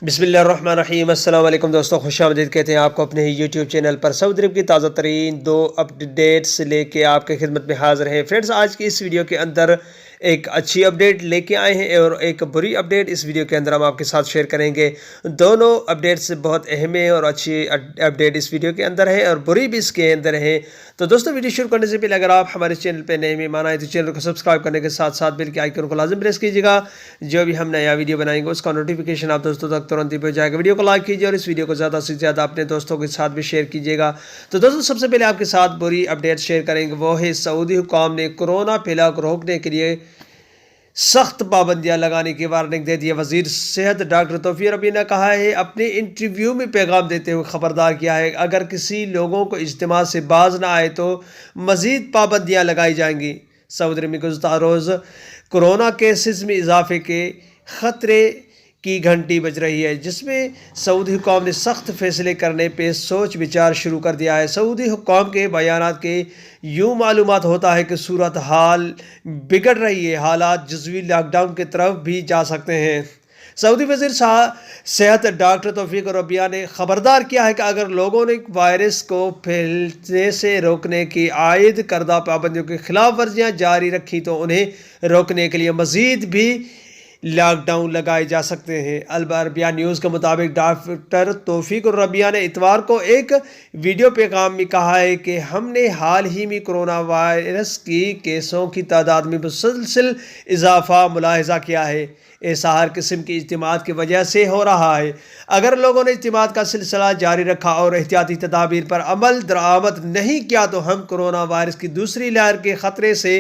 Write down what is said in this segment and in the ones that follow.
बिस्मिल्लाहिर्रहमानिर्रहीम। अस्सलाम वालेकुम दोस्तों, खुश आमदीद कहते हैं आपको अपने ही यूट्यूब चैनल पर। सऊदी अरब की ताज़ा तरीन 2 अपडेट्स लेके आपके खिदमत में हाज़िर हैं। फ्रेंड्स, आज की इस वीडियो के अंदर एक अच्छी अपडेट लेके आए हैं और एक बुरी अपडेट इस वीडियो के अंदर हम आपके साथ शेयर करेंगे। दोनों अपडेट्स बहुत अहम है और अच्छी अपडेट इस वीडियो के अंदर है और बुरी भी इसके अंदर है। तो दोस्तों, वीडियो शुरू करने से पहले अगर आप हमारे चैनल पर नए मेहमान आए तो चैनल को सब्सक्राइब करने के साथ साथ बेल के आइकन को लाजम प्रेस कीजिएगा। जो भी हम नया वीडियो बनाएंगे उसका नोटिफिकेशन आप दोस्तों तक तुरंत ही पहुंच जाएगा। वीडियो को लाइक कीजिए और इस वीडियो को ज़्यादा से ज़्यादा अपने दोस्तों के साथ भी शेयर कीजिएगा। तो दोस्तों, सबसे पहले आपके साथ बुरी अपडेट शेयर करेंगे, वो है सऊदी हुकाम ने कोरोना फैलाव को रोकने के लिए सख्त पाबंदियां लगाने की वार्निंग दे दी है। वजीर सेहत डॉक्टर तौफीक रबी ने कहा है, अपने इंटरव्यू में पैगाम देते हुए खबरदार किया है, अगर किसी लोगों को इज्तिमा से बाज ना आए तो मजीद पाबंदियां लगाई जाएंगी। सऊदी अरब में गुज़श्ता रोज़ कोरोना केसेस में इजाफे के ख़तरे की घंटी बज रही है, जिसमें सऊदी हुकाम ने सख्त फैसले करने पे सोच विचार शुरू कर दिया है। सऊदी हुकाम के बयानात के यूँ मालूमात होता है कि सूरत हाल बिगड़ रही है, हालात जज़वी लॉकडाउन की तरफ भी जा सकते हैं। सऊदी वज़ीर सेहत डॉक्टर तौफीक रबिया ने खबरदार किया है कि अगर लोगों ने वायरस को फैलने से रोकने की आयद करदा पाबंदियों की खिलाफ वर्जियाँ जारी रखी तो उन्हें रोकने के लिए मज़ीद भी लॉकडाउन लगाए जा सकते हैं। अल अरबिया न्यूज़ के मुताबिक डॉक्टर तौफीक रबिया ने इतवार को एक वीडियो पैगाम में कहा है कि हमने हाल ही में कोरोना वायरस की केसों की तादाद में मुसलसल इजाफा मुलाहिजा किया है। ऐसा हर किस्म की इज्तिमात की वजह से हो रहा है। अगर लोगों ने इज्तिमात का सिलसिला जारी रखा और एहतियाती तदाबीर पर अमल दरामद नहीं किया तो हम कोरोना वायरस की दूसरी लहर के ख़तरे से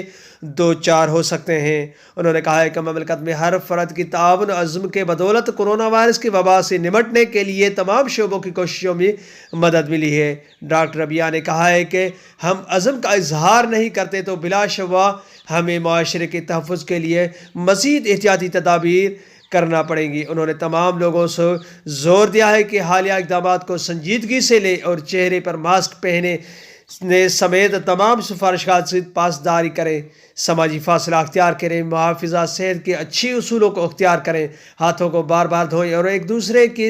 दो चार हो सकते हैं। उन्होंने कहा है कि ममलकत में हर फर्द की ताउन अज़्म के बदौलत कोरोना वायरस की वबा से निपटने के लिए तमाम शोबों की कोशिशों में मदद मिली है। डॉक्टर रबिया ने कहा है कि हम अज़्म का इजहार नहीं करते तो बिलाशुबा हमें माशरे के तहफ़्फ़ुज़ के लिए मज़ीद एहतियाती तदाबीर करना पड़ेंगी। उन्होंने तमाम लोगों से जोर दिया है कि हालिया इक़दामात को संजीदगी से लें और चेहरे पर मास्क पहने समेत तमाम सिफारिशात से पासदारी करें, समाजी फासला अख्तियार करें, मुहाफ़िज़ा सेहत के अच्छी उसूलों को अख्तियार करें, हाथों को बार बार धोएं और एक दूसरे की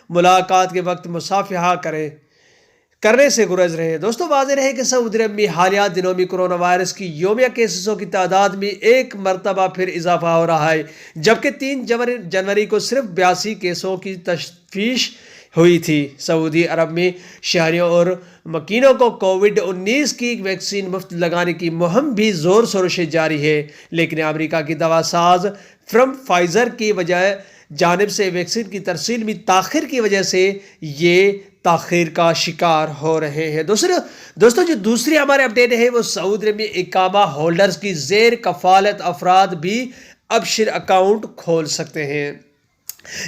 मुलाकात के वक्त मुसाफिहा करने से गुरेज रहे। दोस्तों, वाज़ेह रहे कि सऊदी अरब में हालिया दिनों में कोरोना वायरस की योमिया केसेसों की तादाद में एक मरतबा फिर इजाफा हो रहा है, जबकि 3 जनवरी को सिर्फ 82 केसों की तशफ़ीश हुई थी। सऊदी अरब में शहरियों और मकीनों को कोविड-19 की वैक्सीन मुफ्त लगाने की मुहिम भी ज़ोर शोर से जारी है, लेकिन अमेरिका की दवा साज फर्म फाइज़र की जानिब से वैक्सीन की तरसील में ताख़िर की वजह से ये ताख़ीर का शिकार हो रहे हैं। दोस्तों, जो दूसरी हमारे अपडेट है वो सऊदी अरब में इकामा होल्डर्स की ज़ेर कफ़ालत अफराद भी अबशिर अकाउंट खोल सकते हैं।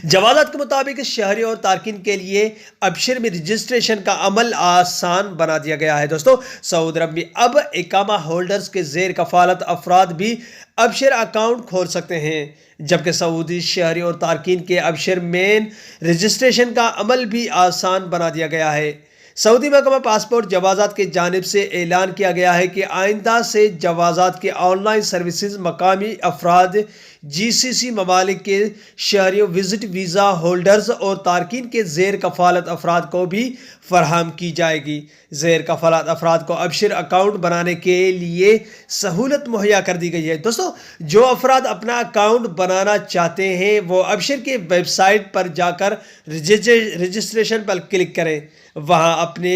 जवाज़ात के मुताबिक शहरी और तारकिन के लिए अबशिर में रजिस्ट्रेशन का अमल आसान बना दिया गया है। दोस्तों, सऊदी अरब में अब इकामा होल्डर्स के ज़ेर कफ़ालत अफराद भी अबशिर अकाउंट खोल सकते हैं, जबकि सऊदी शहरी और तारकिन के अबशिर मेन रजिस्ट्रेशन का अमल भी आसान बना दिया गया है। सऊदी महकमा पासपोर्ट जवाज़ात की जानिब से ऐलान किया गया है कि आइंदा से जवाज़ात की ऑनलाइन सर्विसेज मकामी अफराद, GCC ममालिक के शहरियों, विजिट वीज़ा होल्डर्स और तारकिन के ज़ेर कफ़ालत अफराद को भी फराहम की जाएगी। ज़ेर कफ़ालत अफराद को अबशिर अकाउंट बनाने के लिए सहूलत मुहैया कर दी गई है। दोस्तों, जो अफराद अपना अकाउंट बनाना चाहते हैं वो अबशिर के वेबसाइट पर जाकर रजिस्ट्रेशन पर क्लिक करें, वहाँ अपने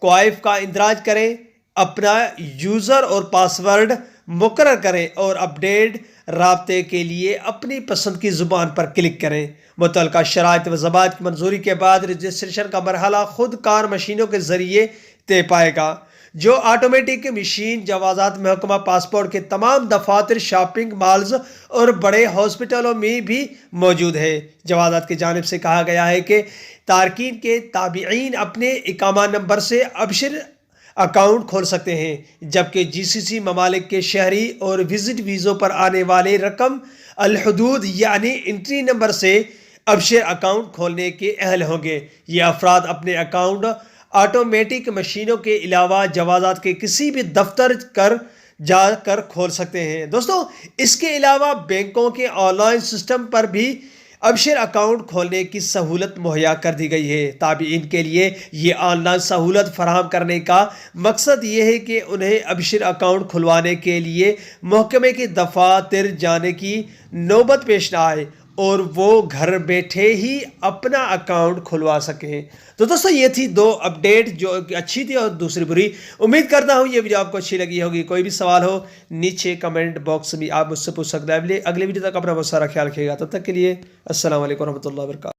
क्वाइफ का इंदराज करें, अपना यूज़र और पासवर्ड मुकर्रर करें और अपडेट राब्ते के लिए अपनी पसंद की ज़ुबान पर क्लिक करें। मुतल्लिका शराइत व ज़वाबित की मंजूरी के बाद रजिस्ट्रेशन का मरहला खुद कार मशीनों के ज़रिए तय पाएगा, जो ऑटोमेटिक मशीन जवाज़ात महकमा पासपोर्ट के तमाम दफातर, शॉपिंग मॉल्स और बड़े हॉस्पिटलों में भी मौजूद है। जवाज़ात की जानिब से कहा गया है कि तारकीन के ताबीईन अपने इकामा नंबर से अबशिर अकाउंट खोल सकते हैं, जबकि GCC ममालिक के शहरी और विजिट वीज़ों पर आने वाले रकम अल हुदूद यानी एंट्री नंबर से अबशिर अकाउंट खोलने के अहल होंगे। ये अफराद अपने अकाउंट ऑटोमेटिक मशीनों के अलावा जवाज़ात के किसी भी दफ्तर जाकर खोल सकते हैं। दोस्तों, इसके अलावा बैंकों के ऑनलाइन सिस्टम पर भी ابشر اکاؤنٹ کھولنے کی سہولت مہیا کر دی گئی ہے۔ تابعین کے لیے یہ آن لائن سہولت فراہم کرنے کا مقصد یہ ہے کہ انہیں ابشر اکاؤنٹ کھلوانے کے لیے محکمے کے دفاتر جانے کی نوبت پیش نہ آئے اور وہ گھر بیٹھے ہی اپنا اکاؤنٹ کھلوا سکیں۔ تو دوستو یہ تھی 2 اپڈیٹ جو اچھی تھی اور دوسری بری۔ امید کرتا ہوں یہ ویڈیو آپ کو اچھی لگی ہوگی۔ کوئی بھی سوال ہو نیچے کمنٹ باکس میں آپ مجھ سے پوچھ سکتے ہیں۔ اگلی ویڈیو تک اپنا بہت سارا خیال رکھیے گا۔ تب تک کے لیے السلام علیکم ورحمۃ اللہ وبرکاتہ۔